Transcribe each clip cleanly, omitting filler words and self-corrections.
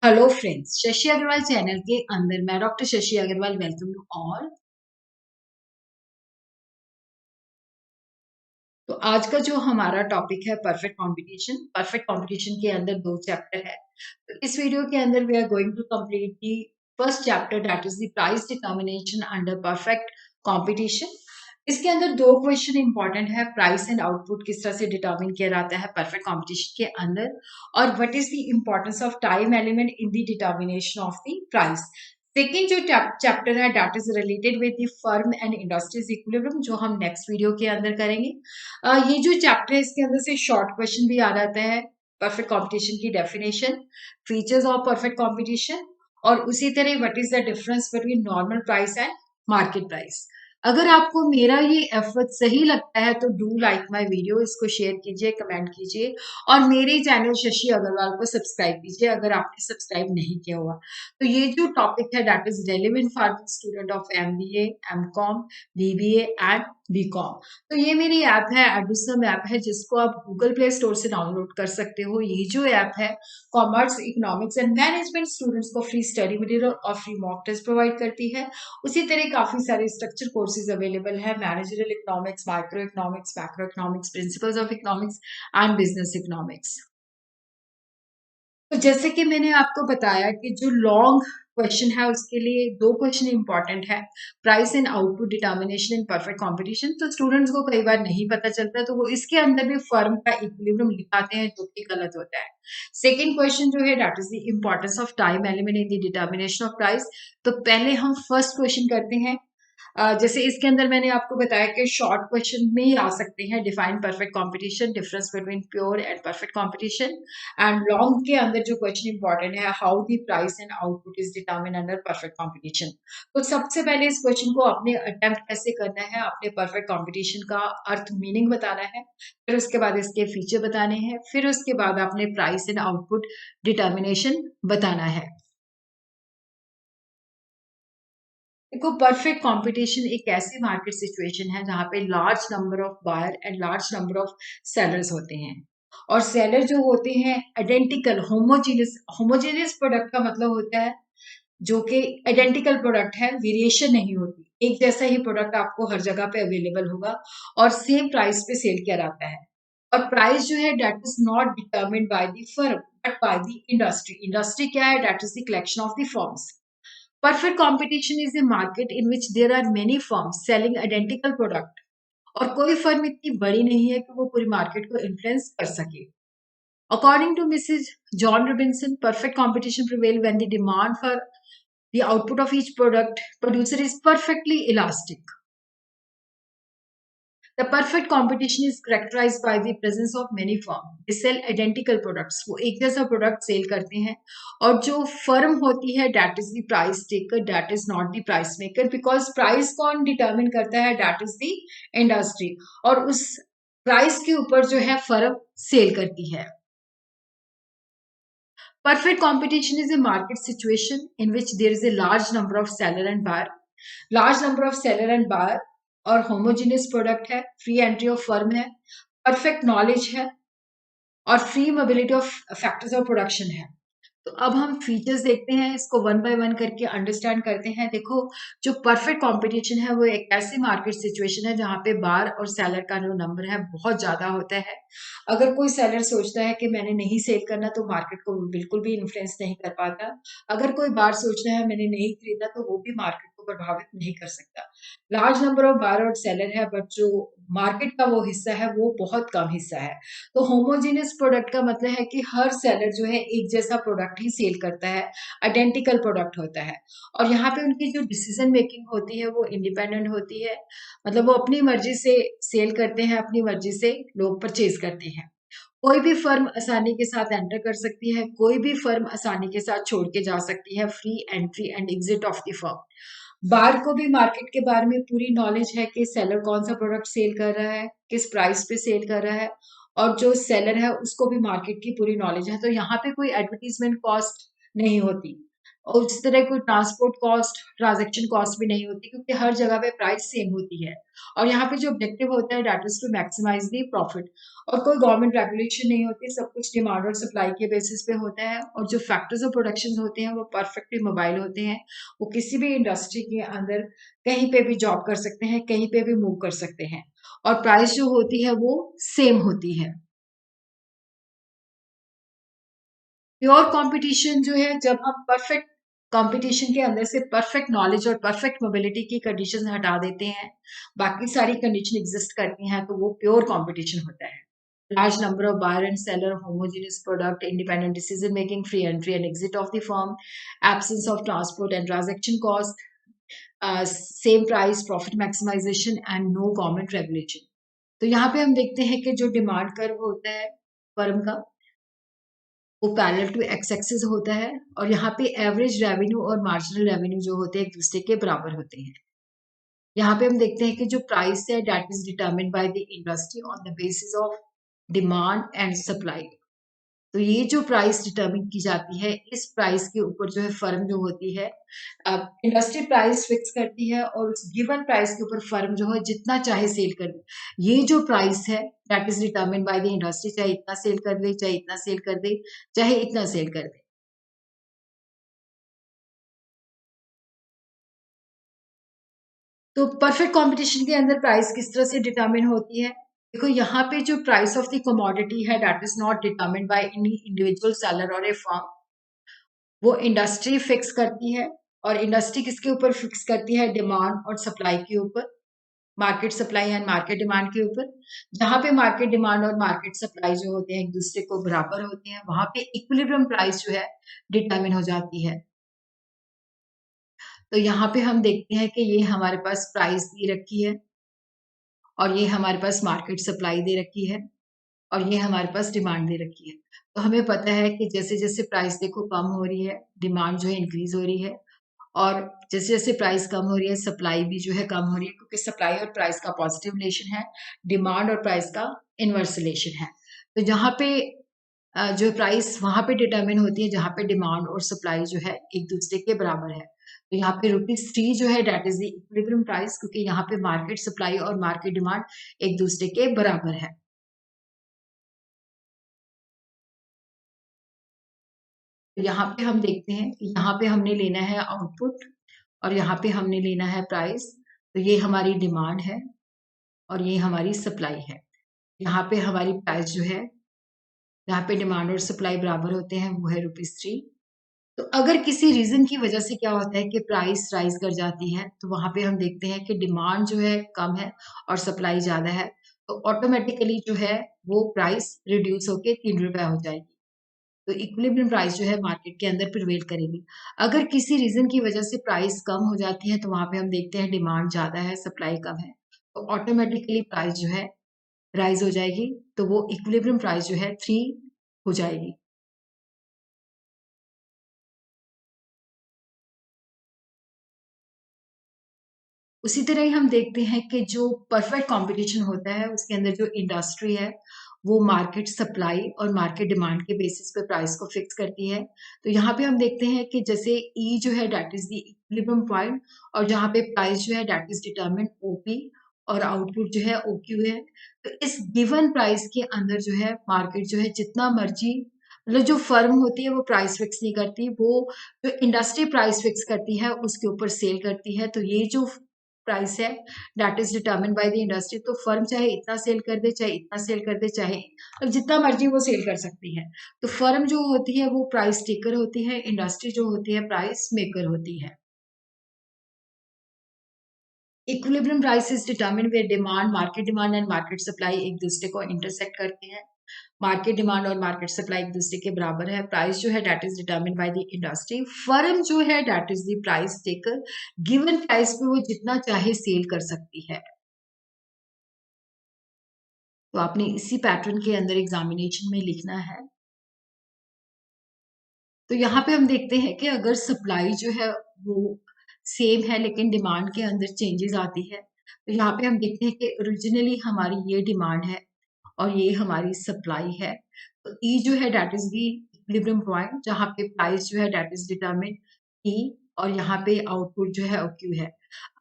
Hello friends, Shashi Agrawal channel के अंदर मैं doctor Shashi Agrawal welcome you all. तो आज का जो हमारा टॉपिक है परफेक्ट कंपटीशन। परफेक्ट कंपटीशन के अंदर दो चैप्टर है। तो इस वीडियो के अंदर we are going to complete the first chapter, that is the price determination under perfect competition. इसके अंदर दो क्वेश्चन इंपॉर्टेंट है। प्राइस एंड आउटपुट किस तरह से डिटर्मिन किया जाता है परफेक्ट कंपटीशन के अंदर, और what is the importance of time element in the determination of the price. Second जो चैप्टर है that is related with the firm and industries equilibrium, जो हम नेक्स्ट वीडियो के अंदर करेंगे। ये जो चैप्टर है इसके अंदर से शॉर्ट क्वेश्चन भी आ जाता है। परफेक्ट कंपटीशन की definition, features of perfect competition, और उसी तरह what is the difference between normal price and market price. अगर आपको मेरा ये एफर्ट सही लगता है तो डू लाइक माय वीडियो, इसको शेयर कीजिए, कमेंट कीजिए, और मेरे चैनल शशि अग्रवाल को सब्सक्राइब कीजिए अगर आपने सब्सक्राइब नहीं किया हुआ। तो ये जो टॉपिक है that is relevant for the student of MBA, MCom, BBA and BCom. तो ये मेरी ऐप है, एडुसम ऐप है, जिसको आप गूगल प्ले स्टोर से डाउनलोड कर सकते हो। ये जो ऐप है commerce, economics and management students को फ्री स्टडी मटेरियल और फ्री मॉक टेस्ट प्रोवाइड करती है। उसी तरह काफी सारे स्ट्रक्चर कोर्सेज अवेलेबल है, managerial economics, micro economics, macro economics, principles of economics and business economics. तो जैसे कि मैंने आपको बताया कि जो लॉन्ग क्वेश्चन है उसके लिए दो क्वेश्चन इंपॉर्टेंट है, price and output determination in perfect competition. तो स्टूडेंट्स को कई बार नहीं पता चलता, तो वो इसके अंदर भी फर्म का इक्विलिब्रियम दिखाते हैं, जो कि गलत होता है। सेकेंड क्वेश्चन जो है that is the importance of time element in the determination of price. तो पहले हम फर्स्ट क्वेश्चन करते हैं। जैसे इसके अंदर मैंने आपको बताया कि शॉर्ट क्वेश्चन में ही आ सकते हैं, define perfect competition, difference between pure and perfect competition. And long के अंदर जो क्वेश्चन इंपॉर्टेंट है, how the price and output is determine under perfect competition. तो सबसे पहले इस क्वेश्चन को अपने अटेम्प्ट कैसे करना है, अपने परफेक्ट कंपटीशन का अर्थ, मीनिंग बताना है, फिर उसके बाद इसके फीचर बताने हैं, फिर उसके बाद अपने प्राइस एंड आउटपुट डिटर्मिनेशन बताना है। देखो, परफेक्ट कंपटीशन एक ऐसी मार्केट सिचुएशन है जहां पे large number of buyer and large number of sellers होते हैं। और सेलर जो होते हैं आइडेंटिकल, होमोजीनियस। होमोजीनियस प्रोडक्ट का मतलब होता है जो कि आइडेंटिकल प्रोडक्ट है, वेरिएशन नहीं होती, एक जैसा ही प्रोडक्ट आपको हर जगह पे अवेलेबल होगा और सेम प्राइस पे सेल किया जाता है। और प्राइस जो है that is not determined by the firm but by the industry. Industry क्या है? That is the collection of the firms. Perfect competition is a market in which there are many firms selling identical product, और कोई firm इतनी बड़ी नहीं है कि वो पूरी मार्केट को इन्फ्लुएंस कर सके। According to Mrs. John Robinson, perfect competition prevails when the demand for the output of each product producer is perfectly elastic. The perfect competition is characterized by the presence of many firms. They sell identical products. वो एक जैसा product cell करते हैं, और जो firm होती है that is the price taker, that is not the price maker, because price कौन डिटरमिन करता है? That is the industry. और उस प्राइस के ऊपर जो है फर्म सेल करती है। Perfect competition is a market situation in which there is a large number of seller and buyer. Large number of seller and buyer, और homogeneous product है, free entry of firm है, perfect knowledge है, और free mobility of factors of production है। तो अब हम features देखते हैं, इसको वन बाय वन करके अंडरस्टैंड करते हैं। देखो, जो परफेक्ट कंपटीशन है वो एक ऐसी मार्केट सिचुएशन है जहां पे बार और सेलर का जो नंबर है बहुत ज्यादा होता है। अगर कोई सेलर सोचता है कि मैंने नहीं सेल करना, तो मार्केट को बिल्कुल भी इन्फ्लुएंस नहीं कर पाता। अगर कोई बार सोचता है मैंने नहीं खरीदा, तो वो भी मार्केट को प्रभावित नहीं कर सकता। लार्ज नंबर ऑफ बार और सेलर है, बट जो मार्केट का वो हिस्सा है वो बहुत कम हिस्सा है। तो होमोजेनियस प्रोडक्ट का मतलब है कि हर सेलर जो है एक जैसा प्रोडक्ट ही सेल करता है, आइडेंटिकल प्रोडक्ट होता है। और यहाँ पे उनकी जो डिसीजन मेकिंग होती है वो इंडिपेंडेंट होती है, मतलब वो अपनी मर्जी से सेल करते हैं, अपनी मर्जी से लोग परचेज करते हैं। कोई भी फर्म आसानी के साथ एंटर कर सकती है, कोई भी फर्म आसानी के साथ छोड़ के जा सकती है, free entry and exit of the firm. बार को भी मार्केट के बारे में पूरी नॉलेज है कि सेलर कौन सा प्रोडक्ट सेल कर रहा है, किस प्राइस पे सेल कर रहा है, और जो सेलर है उसको भी मार्केट की पूरी नॉलेज है। तो यहाँ पे कोई एडवर्टीजमेंट कॉस्ट नहीं होती। और इस तरह कोई ट्रांसपोर्ट कॉस्ट, ट्रांजैक्शन कॉस्ट भी नहीं होती, क्योंकि हर जगह पे प्राइस सेम होती है। और यहाँ पे जो ऑब्जेक्टिव होता है that is to maximise the profit. और कोई गवर्नमेंट रेगुलेशन नहीं होती, सब कुछ डिमांड और सप्लाई के बेसिस पे होता है। और जो फैक्टर्स ऑफ प्रोडक्शन होते हैं वो परफेक्टली मोबाइल होते हैं। वो किसी भी इंडस्ट्री के अंदर कहीं पे भी जॉब कर सकते हैं, कहीं पे भी मूव कर सकते हैं, और प्राइस जो होती है वो सेम होती है। प्योर कंपटीशन जो है, जब हम परफेक्ट कंपटीशन के अंदर से परफेक्ट नॉलेज और परफेक्ट मोबिलिटी की कंडीशन हटा देते हैं, बाकी सारी कंडीशन एग्जिस्ट करती हैं, तो वो प्योर कंपटीशन होता है। Large number of buyer and seller, homogeneous product, independent decision making, free entry and exit of the firm, absence of transport and transaction cost, same price, profit maximization and no government regulation। तो यहाँ पे हम देखते हैं कि जो demand curve होता है फर्म का, वो पैरेलल टू एक्स एक्सिस होता है, और यहाँ पे एवरेज रेवेन्यू और मार्जिनल रेवेन्यू जो होते हैं एक दूसरे के बराबर होते हैं। यहाँ पे हम देखते हैं कि जो प्राइस है that is determined bye the industry on the basis of demand and supply. तो ये जो प्राइस डिटर्मिन की जाती है, इस प्राइस के ऊपर जो है फर्म जो होती है, इंडस्ट्री प्राइस फिक्स करती है, और उस गिवन प्राइस के ऊपर फर्म जो है जितना चाहे सेल कर दे। ये जो प्राइस है that is determined bye the industry, चाहे इतना सेल कर दे, चाहे इतना सेल कर दे, चाहे इतना सेल कर दे। तो परफेक्ट कंपटीशन के अंदर प्राइस किस तरह से डिटरमिन होती है? देखो, यहाँ पे जो प्राइस ऑफ द कमोडिटी है that is not determined by any individual seller और ए फर्म, वो इंडस्ट्री फिक्स करती है। और इंडस्ट्री किसके ऊपर फिक्स करती है? डिमांड और सप्लाई के ऊपर, market supply and market demand के ऊपर। जहां पे मार्केट डिमांड और मार्केट सप्लाई जो होते हैं एक दूसरे को बराबर होते हैं, वहां पे इक्विलिब्रियम प्राइस जो है डिटरमिन हो जाती है। तो यहाँ पे हम देखते हैं कि ये हमारे पास प्राइस दे रखी है, और ये हमारे पास मार्केट सप्लाई दे रखी है, और ये हमारे पास डिमांड दे रखी है। तो हमें पता है कि जैसे-जैसे प्राइस देखो कम हो रही है, डिमांड जो है इंक्रीज़ हो रही है, और जैसे-जैसे प्राइस कम हो रही है, सप्लाई भी जो है कम हो रही है, क्योंकि सप्लाई और प्राइस का पॉजिटिव रिलेशन है, डिमांड और प्राइस का इनवर्स रिलेशन है। तो जहाँ पे जो प्राइस वहाँ पे डिटरमिन होती है जहाँ पे डिमांड और सप्लाई जो है एक दूसरे के बराबर है। तो यहाँ पे ₹3 जो है that is the equilibrium price, क्योंकि यहाँ पे मार्केट सप्लाई और मार्केट डिमांड एक दूसरे के बराबर है। तो यहाँ पे हम देखते हैं कि यहाँ पे हमने लेना है आउटपुट, और यहाँ पे हमने लेना है प्राइस। तो ये हमारी डिमांड है, और ये हमारी सप्लाई है। यहाँ पे हमारी प्राइस जो है, जहाँ पे डिमांड और सप्लाई बराबर होते हैं, वो है ₹3। तो अगर किसी रीज़न की वजह से क्या होता है कि प्राइस राइज़ कर जाती है, तो वहाँ पे हम देखते हैं कि डिमांड जो है कम है और सप्लाई ज़्यादा है, तो ऑटोमैटिकली जो है वो प्राइस रिड्यूस होके ₹3 हो जाएगी। तो इक्विलिब्रियम प्राइस जो है मार्केट के अंदर प्रिवेल करेगी। अगर किसी रीज़न की वजह से प्राइस कम हो जाती है, तो वहाँ पे हम देखते हैं डिमांड ज़्यादा है, सप्लाई कम है, तो ऑटोमैटिकली प्राइस जो है राइज़ हो जाएगी, तो वो इक्विलिब्रियम प्राइस जो है 3 हो जाएगी। उसी तरह ही हम देखते हैं कि जो परफेक्ट कंपटीशन होता है, उसके अंदर जो इंडस्ट्री है, वो मार्केट सप्लाई और मार्केट डिमांड के बेसिस पे प्राइस को फिक्स करती है। तो यहाँ पे हम देखते हैं कि जैसे ई जो है that is the equilibrium point, और जहाँ पे प्राइस जो है दैट इज़ डिटरमिन्ड ओपी, और आउटपुट जो है ओक्यू है। तो इस गिवन प्राइस के अंदर जो है मार्केट जो है जितना मर्ज़ी, मतलब जो फर्म होती है वो प्राइस फिक्स नहीं करती, वो जो इंडस्ट्री प्राइस फिक्स करती है उसके ऊपर सेल करती है। तो ये जो प्राइस है that is determined by the industry. तो फर्म चाहे इतना सेल कर दे, चाहे इतना सेल कर दे, चाहे अब जितना मर्जी वो सेल कर सकती है। तो फर्म जो होती है वो प्राइस टेकर होती है, इंडस्ट्री जो होती है प्राइस मेकर होती है। Equilibrium price is determined where demand, market demand and market supply एक दूसरे को इंटरसेक्ट करते हैं। मार्केट डिमांड और मार्केट सप्लाई एक दूसरे के बराबर है। प्राइस जो है that is determined by the industry. Firm जो है that is the price taker. Given price पे वो जितना चाहे सेल कर सकती है। तो आपने इसी पैटर्न के अंदर एग्जामिनेशन में लिखना है। तो यहाँ पे हम देखते हैं कि अगर सप्लाई जो है वो सेम है, लेकिन डिमांड के अंदर चेंजेस आती है, तो यहाँ पे हम देखते हैं कि ओरिजिनली हमारी ये डिमांड है और ये हमारी सप्लाई है। तो ई जो है that is the equilibrium point, जहाँ पे प्राइस जो है दैट इज डिटरमिन्ड P और यहाँ पे आउटपुट जो है OQ है।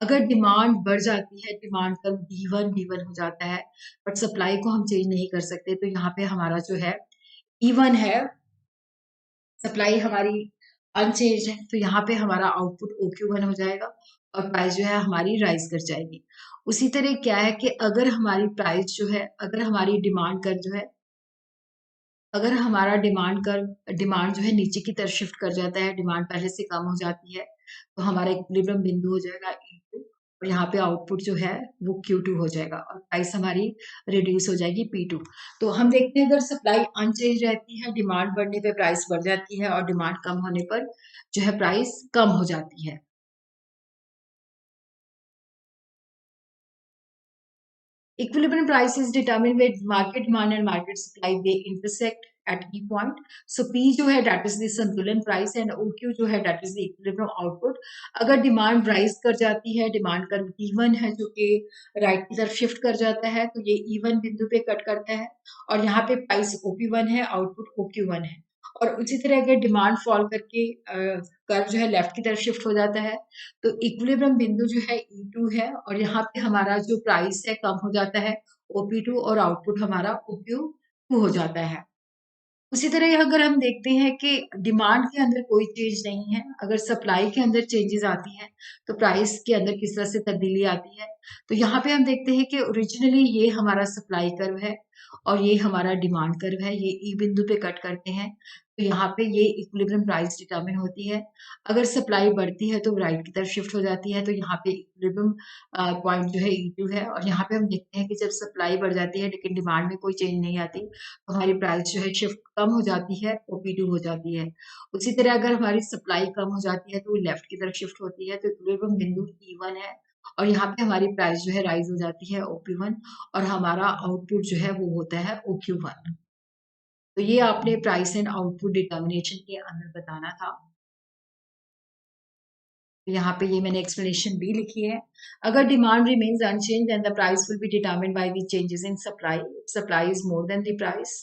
अगर डिमांड बढ़ जाती है, डिमांड का D1 हो जाता है, बट सप्लाई को हम चेंज नहीं कर सकते, तो यहाँ पे हमारा जो है E1 है, सप्लाई हमारी अनचेंज है, तो यहाँ पे हमारा आउटपुट OQ1 हो जाएगा और प्राइस जो है हमारी राइज कर जाएगी। उसी तरह क्या है कि अगर हमारी प्राइस जो है, अगर हमारी डिमांड कर जो है, अगर हमारा डिमांड जो है नीचे की तरफ शिफ्ट कर जाता है, डिमांड पहले से कम हो जाती है, तो हमारा इक्विलिब्रियम बिंदु हो जाएगा E2 और यहाँ पे आउटपुट जो है वो Q2 हो जाएगा और प्राइस हमारी रिड्यूस हो जाएगी P2। तो हम देखते हैं अगर सप्लाई अनचेंज रहती है, डिमांड बढ़ने पे प्राइस बढ़ जाती है और डिमांड कम होने पर जो है प्राइस कम हो जाती है। Equilibrium price is determined with market demand and market supply. They intersect at key point. So P जो है that is the संतुलन price and OQ जो है that is the equilibrium output. अगर demand rise कर जाती है, demand कर्व E1 है जो कि right की तरफ shift कर जाता है, तो ये E1 बिंदु पे कट करता है और यहाँ पे price OP1 है, output OQ1 है। और उसी तरह अगर डिमांड फॉल करके कर्व जो है लेफ्ट की तरफ शिफ्ट हो जाता है, तो इक्विलिब्रियम बिंदु जो है E2 है और यहाँ पे हमारा जो प्राइस है कम हो जाता है OP2 और आउटपुट हमारा OQ2 हो जाता है। उसी तरह अगर हम देखते हैं कि डिमांड के अंदर कोई चेंज नहीं है, अगर सप्लाई के अंदर चेंजेस आती हैं, तो प्राइस के अंदर किस तरह से तब्दीली आती है। तो यहाँ पे हम देखते हैं कि ओरिजिनली ये हमारा सप्लाई कर्व है और ये हमारा डिमांड कर्व है, ये ई बिंदु पे कट करते हैं। तो यहाँ पे ये इक्विलिब्रियम प्राइस डिटरमिन होती है। अगर सप्लाई बढ़ती है तो राइट की तरफ शिफ्ट हो जाती है, तो यहाँ पे इक्विलिब्रियम पॉइंट जो है E2 है और यहाँ पे हम देखते हैं कि जब सप्लाई बढ़ जाती है लेकिन डिमांड में कोई चेंज नहीं आती, तो हमारी प्राइस जो है शिफ्ट कम हो जाती है, OP2 हो जाती है। उसी तरह अगर हमारी सप्लाई कम हो जाती है तो वो लेफ्ट की तरफ शिफ्ट होती है, तो इक्विलिब्रियम बिंदु E1 है और यहाँ पे हमारी प्राइस जो है राइज हो जाती है OP1 और हमारा आउटपुट जो है वो होता है OQ1। तो ये आपने प्राइस एंड आउटपुट डिटर्मिनेशन के अंदर बताना था। यहाँ पे ये मैंने एक्सप्लेनेशन भी लिखी है। अगर demand remains unchange then the price will be determined by the changes in supply. Supply is more than the price,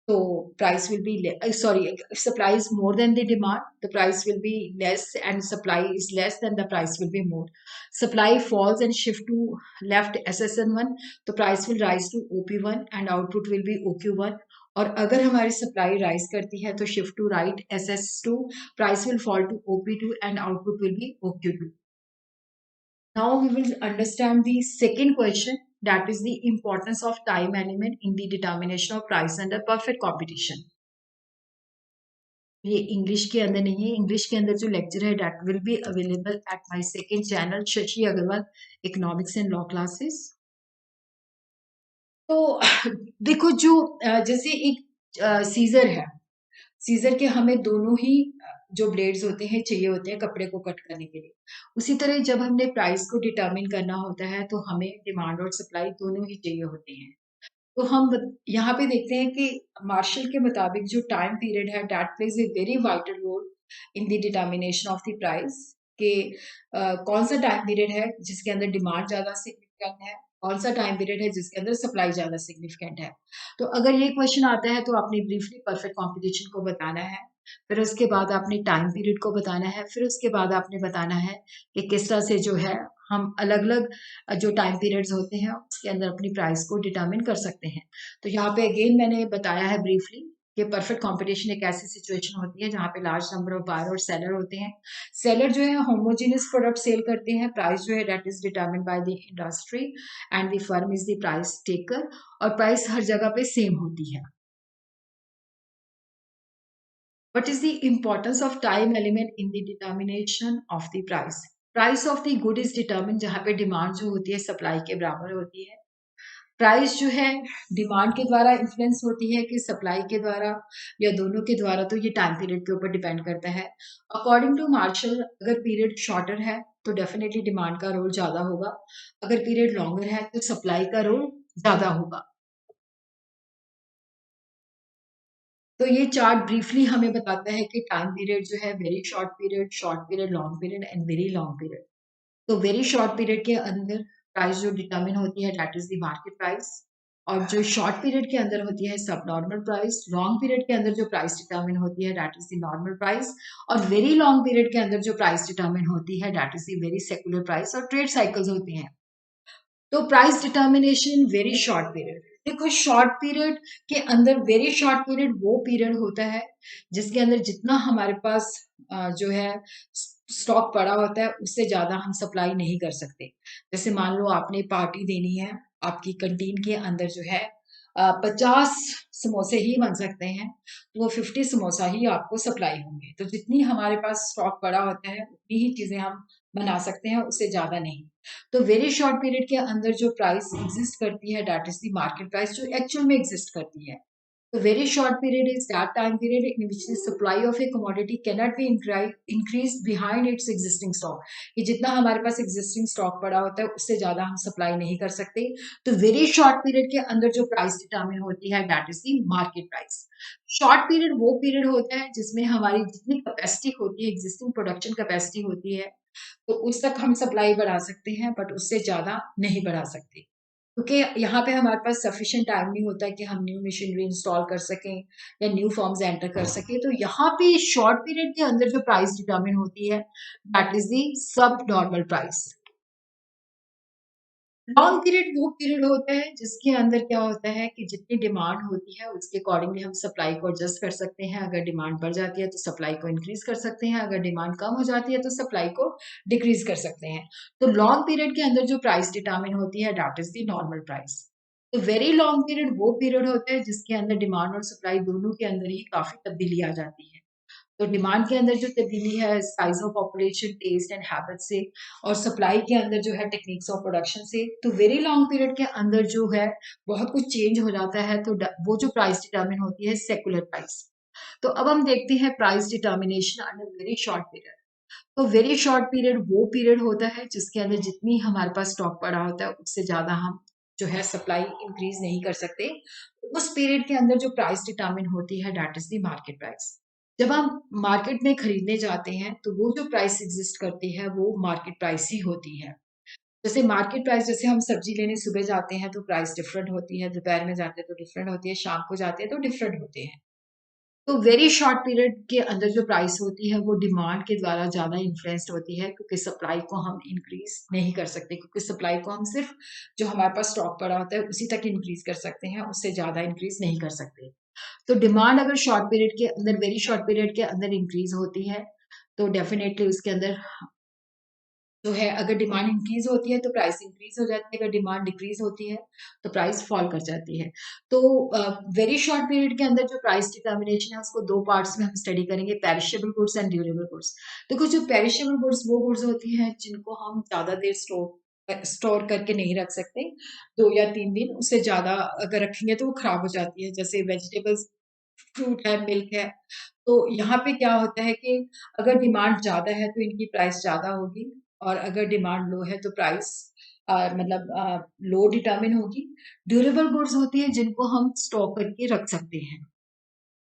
so price will be sorry, if supply is more than the demand, the price will be less, and supply is less, then the price will be more. Supply falls and shift to left SSN1, the price will rise to OP1 and output will be OQ1। और अगर हमारी supply rise करती है तो shift to right SS2, price will fall to OP2 and output will be OQ2। Now we will understand the second question, that is the importance of time element in the determination of price under perfect competition। ये English के अंदर नहीं है, English के अंदर जो lecture है that will be available at my second channel Shashi Agrawal economics and law classes. तो देखो जो जैसे एक सीजर है, सीजर के हमें दोनों ही जो ब्लेड्स होते हैं चाहिए होते हैं कपड़े को कट करने के लिए। उसी तरह जब हमने प्राइस को डिटरमिन करना होता है तो हमें डिमांड और सप्लाई दोनों ही चाहिए होते हैं। तो हम यहाँ पे देखते हैं कि मार्शल के मुताबिक जो टाइम पीरियड है that plays a very vital role in the determination of the price के कौन सा टाइम पीरियड है जिसके अंदर डिमांड ज्यादा सिग्निफिकेंट है, कौन सा टाइम पीरियड है जिसके अंदर सप्लाई ज्यादा सिग्निफिकेंट है। तो अगर ये क्वेश्चन आता है तो आपने ब्रीफली परफेक्ट कॉम्पिटिशन को बताना है, फिर उसके बाद आपने टाइम पीरियड को बताना है, फिर उसके बाद आपने बताना है कि किस तरह से जो है हम अलग अलग जो टाइम पीरियड्स होते हैं उसके अंदर अपनी प्राइस को डिटरमिन कर सकते हैं। तो यहाँ पे अगेन मैंने बताया है ब्रीफली कि परफेक्ट कंपटीशन एक ऐसी सिचुएशन होती है जहाँ पे लार्ज नंबर ऑफ बायर और सेलर होते हैं। सेलर जो है होमोजेनियस प्रोडक्ट सेल करते हैं, प्राइस जो है that is determined by the industry and the firm is the price taker, और प्राइस हर जगह पे सेम होती है। What is the importance of time element in the determination of the price? Price of the good is determined जहाँ पे demand जो होती है सप्लाई के बराबर होती है। प्राइस जो है डिमांड के द्वारा इन्फ्लुएंस होती है कि सप्लाई के द्वारा या दोनों के द्वारा, तो ये टाइम पीरियड के ऊपर डिपेंड करता है। अकॉर्डिंग टू मार्शल अगर पीरियड शॉर्टर है तो डेफिनेटली डिमांड का रोल ज्यादा होगा, अगर पीरियड लॉन्गर है तो सप्लाई का रोल ज्यादा होगा। तो ये चार्ट ब्रीफली हमें बताता है कि टाइम पीरियड जो है very short period, long period and very long period. तो वेरी शॉर्ट पीरियड के अंदर प्राइस जो डिटरमिन होती है that is the market price, और जो शॉर्ट पीरियड के अंदर होती है सब नॉर्मल प्राइस, लॉन्ग पीरियड के अंदर जो प्राइस डिटरमिन होती है that is the normal price, और वेरी लॉन्ग पीरियड के अंदर जो प्राइस डिटरमिन होती है that is the very secular price, और ट्रेड साइकिल्स होती हैं। तो price determination very short period, देखो शॉर्ट पीरियड के अंदर, वेरी शॉर्ट पीरियड वो पीरियड होता है जिसके अंदर जितना हमारे पास जो है स्टॉक पड़ा होता है उससे ज्यादा हम सप्लाई नहीं कर सकते। जैसे मान लो आपने पार्टी देनी है, आपकी कैंटीन के अंदर जो है 50 समोसे ही बन सकते हैं, तो वो 50 समोसा ही आपको सप्लाई होंगे। तो जितनी हमारे पास स्टॉक पड़ा होता है उतनी ही चीजें हम बना सकते हैं, उससे ज्यादा नहीं। तो वेरी शॉर्ट पीरियड के अंदर जो प्राइस एग्जिस्ट करती है that is the market price, जो एक्चुअल में एग्जिस्ट करती है। तो very short period is that time period in which the supply of a commodity cannot be increased behind its existing stock, कि जितना हमारे पास existing stock पड़ा होता है उससे ज्यादा हम सप्लाई नहीं कर सकते। तो very short period के अंदर जो प्राइस डिटरमिन होती है that is the market price। Short period वो पीरियड होता है जिसमें हमारी जितनी कैपेसिटी होती है, एग्जिस्टिंग प्रोडक्शन कैपेसिटी होती है, तो उस तक हम सप्लाई बढ़ा सकते हैं बट उससे ज्यादा नहीं बढ़ा सकते, क्योंकि यहाँ पे हमारे पास सफिशिएंट टाइम नहीं होता है कि हम न्यू मशीनरी इंस्टॉल कर सकें या न्यू फॉर्म्स एंटर कर सकें। तो यहाँ पे शॉर्ट पीरियड के अंदर जो प्राइस डिटरमिन होती है दैट इज दी सब नॉर्मल प्राइस। लॉन्ग पीरियड वो पीरियड होता है जिसके अंदर क्या होता है कि जितनी डिमांड होती है उसके अकॉर्डिंगली हम सप्लाई को एडजस्ट कर सकते हैं। अगर डिमांड बढ़ जाती है तो सप्लाई को इंक्रीज कर सकते हैं, अगर डिमांड कम हो जाती है तो सप्लाई को डिक्रीज कर सकते हैं। तो लॉन्ग पीरियड के अंदर जो प्राइस डिटरमिन होती है that is the normal price. तो वेरी लॉन्ग पीरियड वो पीरियड होता है जिसके अंदर डिमांड और सप्लाई दोनों के अंदर ही काफी तब्दीली आ जाती है। तो डिमांड के अंदर जो तब्दीली है size of population, taste and habit से, और सप्लाई के अंदर जो है टेक्निक्स ऑफ प्रोडक्शन से। तो वेरी लॉन्ग पीरियड के अंदर जो है बहुत कुछ चेंज हो जाता है। तो वो जो प्राइस डिटरमिन होती है सेकुलर प्राइस। तो अब हम देखते हैं price determination under very short period. तो वेरी शॉर्ट पीरियड वो पीरियड होता है जिसके अंदर जितनी हमारे पास स्टॉक पड़ा होता है उससे ज्यादा हम जो है सप्लाई इंक्रीज नहीं कर सकते। उस पीरियड के अंदर जो प्राइस डिटर्मिन होती है that is the market price. जब हम मार्केट में खरीदने जाते हैं तो वो जो प्राइस एग्जिस्ट करती है वो मार्केट प्राइस ही होती है। जैसे मार्केट प्राइस, जैसे हम सब्जी लेने सुबह जाते हैं तो प्राइस डिफरेंट होती है, दोपहर में जाते हैं तो डिफरेंट होती है, शाम को जाते हैं तो डिफरेंट होते हैं। तो वेरी शॉर्ट पीरियड के अंदर जो प्राइस होती है वो डिमांड के द्वारा ज्यादा इन्फ्लुएंस्ड होती है, क्योंकि सप्लाई को हम इंक्रीज नहीं कर सकते, क्योंकि सप्लाई को हम सिर्फ जो हमारे पास स्टॉक पड़ा होता है उसी तक इंक्रीज कर सकते हैं, उससे ज्यादा इंक्रीज नहीं कर सकते। तो डिमांड अगर शॉर्ट पीरियड के अंदर, वेरी शॉर्ट पीरियड के अंदर इंक्रीज होती है तो डेफिनेटली उसके अंदर जो है, अगर डिमांड इंक्रीज होती है तो प्राइस इंक्रीज हो जाती है, अगर डिमांड डिक्रीज होती है तो प्राइस फॉल कर जाती है। तो वेरी शॉर्ट पीरियड के अंदर जो प्राइस डिटर्मिनेशन है उसको दो पार्ट्स में हम स्टडी करेंगे, perishable goods and durable goods. देखो जो पेरिशेबल गुड्स वो गुड्स होती हैं जिनको हम ज्यादा देर स्टोर करके नहीं रख सकते, 2 या 3 दिन, उससे ज्यादा अगर रखेंगे तो वो खराब हो जाती है। जैसे वेजिटेबल्स, फ्रूट है, मिल्क है। तो यहाँ पे क्या होता है कि अगर डिमांड ज्यादा है तो इनकी प्राइस ज्यादा होगी, और अगर डिमांड लो है तो प्राइस लो डिटर्मिन होगी। ड्यूरेबल गुड्स होती है जिनको हम स्टॉक करके रख सकते हैं।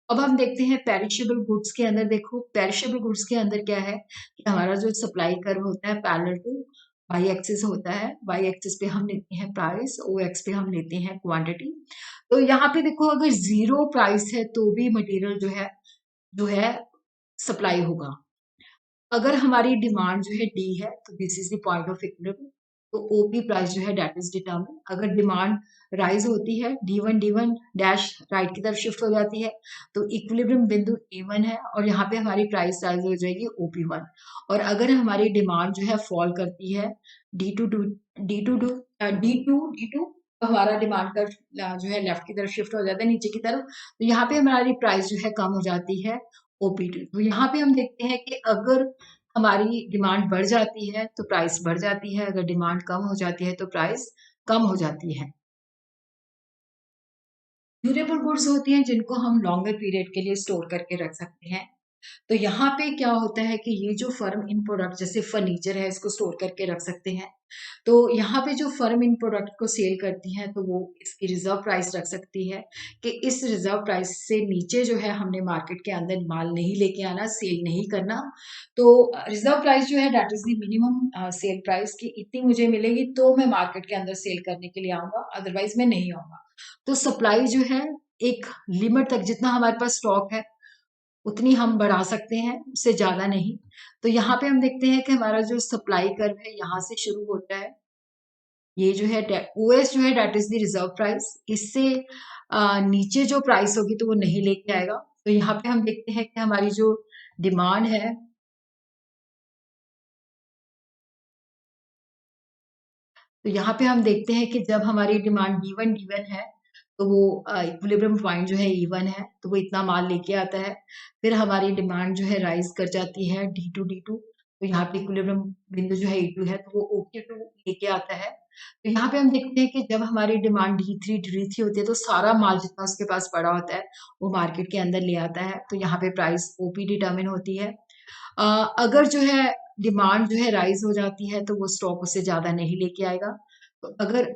अब हम देखते हैं पेरिशेबल गुड्स के अंदर। देखो पेरिशेबल गुड्स के अंदर क्या है कि हमारा जो सप्लाई कर्व होता है पैरेलल टू वाई एक्सिस होता है। वाई एक्सिस पे हम लेते हैं प्राइस, ओ एक्स पे हम लेते हैं क्वांटिटी। तो यहाँ पे देखो अगर जीरो प्राइस है तो भी मटेरियल जो है सप्लाई होगा। अगर हमारी डिमांड जो है डी है तो this is the point of equilibrium, तो ओपी प्राइस जो है दैट इज डिटर्मिन। अगर डिमांड राइज होती है, डी वन डैश राइट की तरफ शिफ्ट हो जाती है, तो इक्विलिब्रियम बिंदु E1 है और यहाँ पे हमारी प्राइस राइज हो जाएगी OP1। और अगर हमारी डिमांड जो है फॉल करती है, D2 डी टू, तो हमारा डिमांड का जो है लेफ्ट की तरफ शिफ्ट हो जाता है, नीचे की तरफ, तो यहाँ पे हमारी प्राइस जो है कम हो जाती है, OP2। तो यहाँ पे हम देखते हैं कि अगर हमारी डिमांड बढ़ जाती है तो प्राइस बढ़ जाती है, अगर डिमांड कम हो जाती है तो प्राइस कम हो जाती है। ड्यूरेबल गुड्स होती हैं जिनको हम लॉन्गर पीरियड के लिए स्टोर करके रख सकते हैं। तो यहाँ पे क्या होता है कि ये जो फर्म इन प्रोडक्ट, जैसे फर्नीचर है, इसको स्टोर करके रख सकते हैं। तो यहाँ पे जो फर्म इन प्रोडक्ट को सेल करती है तो वो इसकी रिजर्व प्राइस रख सकती है कि इस रिजर्व प्राइस से नीचे जो है हमने मार्केट के अंदर माल नहीं लेके आना, सेल नहीं करना। तो रिजर्व प्राइस जो है that is the minimum sale price, की इतनी मुझे मिलेगी तो मैं मार्केट के अंदर सेल करने के लिए आऊंगा, अदरवाइज मैं नहीं आऊंगा। तो सप्लाई जो है एक लिमिट तक, जितना हमारे पास स्टॉक है उतनी हम बढ़ा सकते हैं, उससे ज्यादा नहीं। तो यहाँ पे हम देखते हैं कि हमारा जो सप्लाई कर्व है यहाँ से शुरू होता है। ये जो है ओएस जो है that is the reserve price. इससे नीचे जो प्राइस होगी तो वो नहीं लेके आएगा। तो यहाँ पे हम देखते हैं कि हमारी जो डिमांड है, तो यहाँ पे हम देखते हैं कि जब हमारी डिमांड D1 है तो वो इक्विलिब्रियम पॉइंट जो है E1 है, तो वो इतना माल लेके आता है। फिर हमारी डिमांड जो है राइज कर जाती है D2 तो यहाँ पे इक्विलिब्रियम बिंदु जो है E2 है, तो वो OQ2 लेके आता है। तो यहाँ पे हम देखते हैं कि जब हमारी डिमांड D3 होती है तो सारा माल जितना उसके पास पड़ा होता है वो मार्केट के अंदर ले आता है। तो यहाँ पे प्राइस OP डिटर्मिन होती है। अगर जो है डिमांड जो है राइज हो जाती है तो वो स्टॉक उससे ज्यादा नहीं लेके आएगा। तो अगर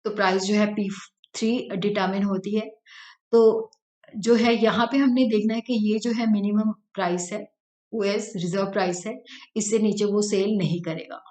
तो प्राइस जो है P3 डिटर्मिन होती है। तो जो है यहाँ पे हमने देखना है कि ये जो है मिनिमम प्राइस है, ओएस रिजर्व प्राइस है, इससे नीचे वो सेल नहीं करेगा।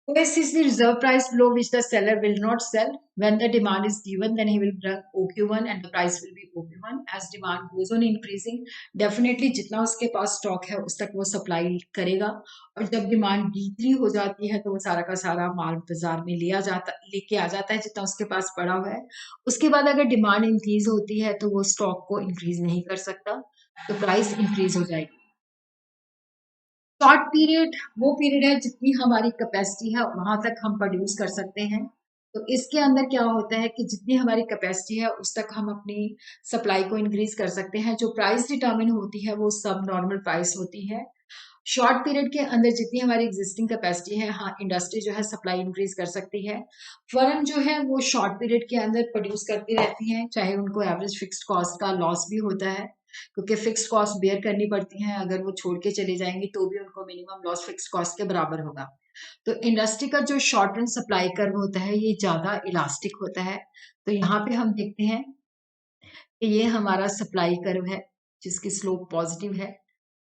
OS is the reserve price below which the seller will not sell. When the demand is given, then he will bring OQ1 and the price will be OP1. As demand goes on increasing, definitely जितना उसके पास stock है उस तक वो supply करेगा। और जब demand D3 हो जाती है तो वो सारा का सारा माल बाजार में लेके आ जाता है जितना उसके पास पड़ा हुआ है। उसके बाद अगर डिमांड इंक्रीज होती है तो वो स्टॉक को इंक्रीज नहीं कर सकता, तो प्राइस इंक्रीज हो जाएगी। शॉर्ट पीरियड वो पीरियड है जितनी हमारी कैपेसिटी है वहां तक हम प्रोड्यूस कर सकते हैं। तो इसके अंदर क्या होता है कि जितनी हमारी कैपेसिटी है उस तक हम अपनी सप्लाई को इंक्रीज कर सकते हैं। जो प्राइस डिटर्मिन होती है वो सब नॉर्मल प्राइस होती है। शॉर्ट पीरियड के अंदर जितनी हमारी एग्जिस्टिंग कैपेसिटी है, हाँ इंडस्ट्री जो है सप्लाई इंक्रीज कर सकती है। फर्म जो है वो शॉर्ट पीरियड के अंदर प्रोड्यूस करती रहती है, चाहे उनको एवरेज फिक्स्ड कॉस्ट का लॉस भी होता है, क्योंकि फिक्स्ड कॉस्ट बेयर करनी पड़ती है। अगर वो छोड़ के चले जाएंगे तो भी उनको मिनिमम लॉस फिक्स्ड कॉस्ट के बराबर होगा। तो इंडस्ट्री का जो शॉर्ट रन सप्लाई कर्व होता है ये ज्यादा इलास्टिक होता है। तो यहाँ पे हम देखते हैं कि ये हमारा सप्लाई कर्व है जिसकी स्लोप पॉजिटिव है,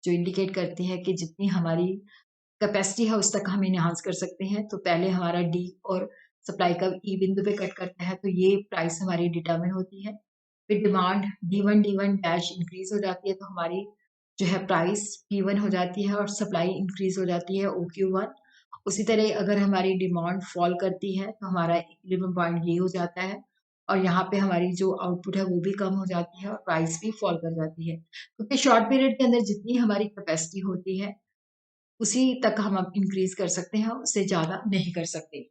जो इंडिकेट करती है कि जितनी हमारी कैपेसिटी है उस तक हम इनहांस कर सकते हैं। तो पहले हमारा डी और सप्लाई का ई बिंदु पे कट करता है तो ये प्राइस हमारी डिटरमिन होती है। फिर डिमांड D1 डैश इंक्रीज हो जाती है तो हमारी जो है प्राइस P1 हो जाती है और सप्लाई इंक्रीज हो जाती है OQ1। उसी तरह अगर हमारी डिमांड फॉल करती है तो हमारा इक्विलिब्रियम पॉइंट ये हो जाता है और यहाँ पे हमारी जो आउटपुट है वो भी कम हो जाती है और प्राइस भी फॉल कर जाती है, क्योंकि शॉर्ट पीरियड के अंदर जितनी हमारी कैपेसिटी होती है उसी तक हम अब इंक्रीज कर सकते हैं, उससे ज्यादा नहीं कर सकते।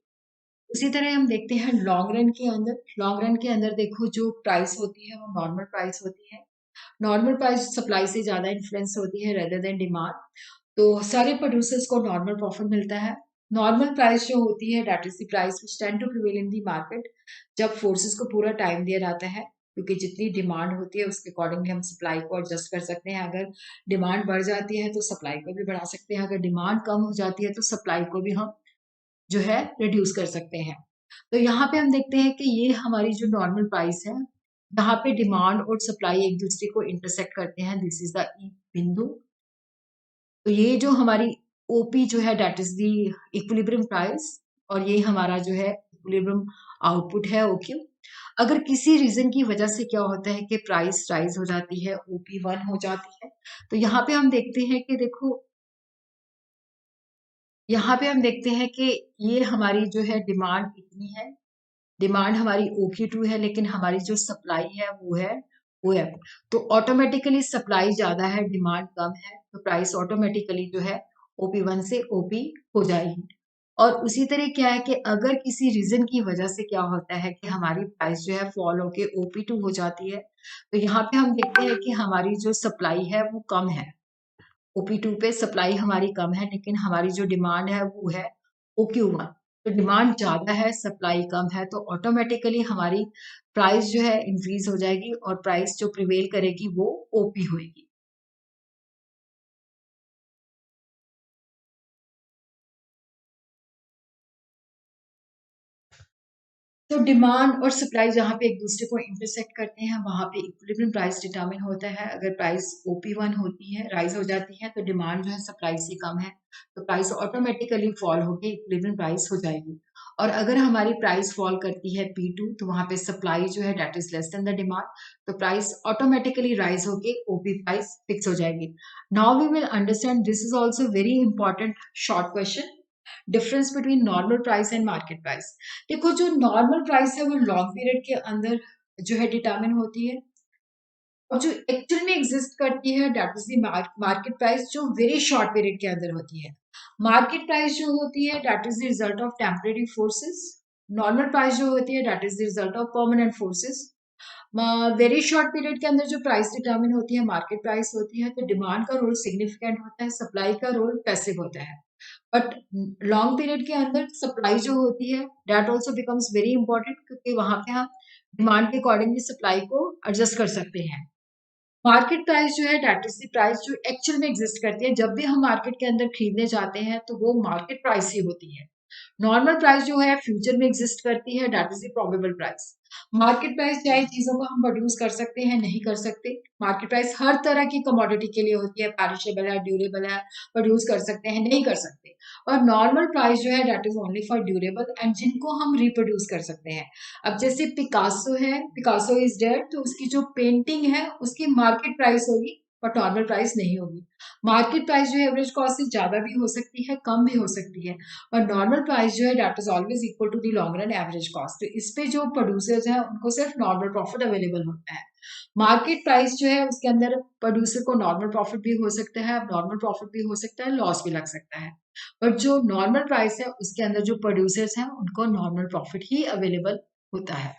उसी तरह हम देखते हैं लॉन्ग रन के अंदर। लॉन्ग रन के अंदर देखो जो प्राइस होती है वो नॉर्मल प्राइस होती है। नॉर्मल प्राइस सप्लाई से ज्यादा इन्फ्लुएंस होती है रेदर देन डिमांड। तो सारे प्रोड्यूसर्स को नॉर्मल प्रॉफिट मिलता है। नॉर्मल प्राइस जो होती है that is the price which tend to prevail in the market, जब फोर्सेस को पूरा टाइम दिया जाता है, क्योंकि जितनी डिमांड होती है उसके अकॉर्डिंगली हम सप्लाई को एडजस्ट कर सकते हैं। अगर डिमांड बढ़ जाती है तो सप्लाई को भी बढ़ा सकते हैं, अगर डिमांड कम हो जाती है तो सप्लाई को भी हम जो है रिड्यूस कर सकते हैं। तो यहाँ पे हम देखते हैं कि ये हमारी जो नॉर्मल प्राइस है, यहाँ पे डिमांड और सप्लाई एक दूसरे को इंटरसेक्ट करते हैं, दिस इज द ई बिंदु। तो ये जो हमारी ओपी जो है that is the equilibrium price और ये हमारा जो है इक्विलिब्रियम आउटपुट है ओक्यू। अगर किसी रीजन की वजह से क्या होता है कि प्राइस राइज हो जाती है, OP1 हो जाती है, तो यहाँ पे हम देखते हैं कि देखो, यहाँ पे हम देखते हैं कि ये हमारी जो है डिमांड इतनी है, डिमांड हमारी OQ2 है, लेकिन हमारी जो सप्लाई है वो है OF। तो ऑटोमेटिकली सप्लाई ज्यादा है, डिमांड कम है, तो प्राइस ऑटोमेटिकली जो है OP1 से OP हो जाएगी। और उसी तरह क्या है कि अगर किसी रीजन की वजह से क्या होता है कि हमारी प्राइस जो है फॉल होके OP2 हो जाती है, तो यहाँ पे हम देखते हैं कि हमारी जो सप्लाई है वो कम है। OP2 पे सप्लाई हमारी कम है लेकिन हमारी जो डिमांड है वो है OQ1। तो डिमांड ज्यादा है, सप्लाई कम है, तो ऑटोमेटिकली हमारी प्राइस जो है इंक्रीज हो जाएगी और प्राइस जो प्रिवेल करेगी वो OP होगी। तो डिमांड और सप्लाई जहाँ पे एक दूसरे को इंटरसेक्ट करते हैं वहां पे इक्विलिब्रियम प्राइस डिटरमिन होता है। अगर प्राइस OP1 होती है, राइज हो जाती है, तो डिमांड जो है सप्लाई से कम है, तो प्राइस ऑटोमेटिकली फॉल होकर इक्विलिब्रियम प्राइस हो जाएगी। और अगर हमारी प्राइस फॉल करती है P2, तो वहां पे सप्लाई जो है that is less than the demand, तो प्राइस ऑटोमेटिकली राइज होके OP प्राइस फिक्स हो जाएगी। Now we will understand, this is also very important short question, difference between normal price and market price. देखो, जो normal price है वो long period के अंदर जो है डिटरमिन होती है, और जो एक्चुअल में एग्जिस्ट करती है that is the market price, जो वेरी शॉर्ट पीरियड के अंदर होती है। मार्केट प्राइस जो होती है that is the result of temporary forces, normal price जो होती है that is the result of permanent forces. Very short period के अंदर जो प्राइस डिटरमिन होती है मार्केट प्राइस होती है, तो डिमांड का रोल सिग्निफिकेंट होता है, सप्लाई का रोल पैसिव होता है। बट लॉन्ग पीरियड के अंदर सप्लाई जो होती है that also becomes very important, क्योंकि वहां पे हम डिमांड के अकॉर्डिंगली सप्लाई को एडजस्ट कर सकते हैं। मार्केट प्राइस जो है दैट इज द प्राइस जो एक्चुअल में एग्जिस्ट करती है। जब भी हम मार्केट के अंदर खरीदने जाते हैं तो वो मार्केट प्राइस ही होती है। नॉर्मल प्राइस जो है फ्यूचर में एग्जिस्ट करती है, that is the probable price. Market price चाहे चीजों को हम प्रोड्यूस कर सकते हैं, नहीं कर सकते। मार्केट प्राइस हर तरह की कमोडिटी के लिए होती है, पेरिशेबल है, ड्यूरेबल है, प्रोड्यूस कर सकते हैं, नहीं कर सकते। और नॉर्मल प्राइस जो है that is only for durable and जिनको हम रिप्रोड्यूस कर सकते हैं। अब जैसे पिकासो है, पिकासो इज डेड, तो उसकी जो पेंटिंग है उसकी मार्केट प्राइस होगी, बट नॉर्मल प्राइस नहीं होगी। मार्केट प्राइस जो है एवरेज कॉस्ट से ज्यादा भी हो सकती है, कम भी हो सकती है, और नॉर्मल प्राइस जो है that is always equal to the long run average cost. तो इस पे जो प्रोड्यूसर्स हैं उनको सिर्फ नॉर्मल प्रॉफिट अवेलेबल होता है। मार्केट प्राइस जो है उसके अंदर प्रोड्यूसर को नॉर्मल प्रॉफिट भी हो सकता है, नॉर्मल प्रॉफिट भी हो सकता है, लॉस भी लग सकता है। और जो नॉर्मल प्राइस है उसके अंदर जो प्रोड्यूसर्स हैं उनको नॉर्मल प्रॉफिट ही अवेलेबल होता है।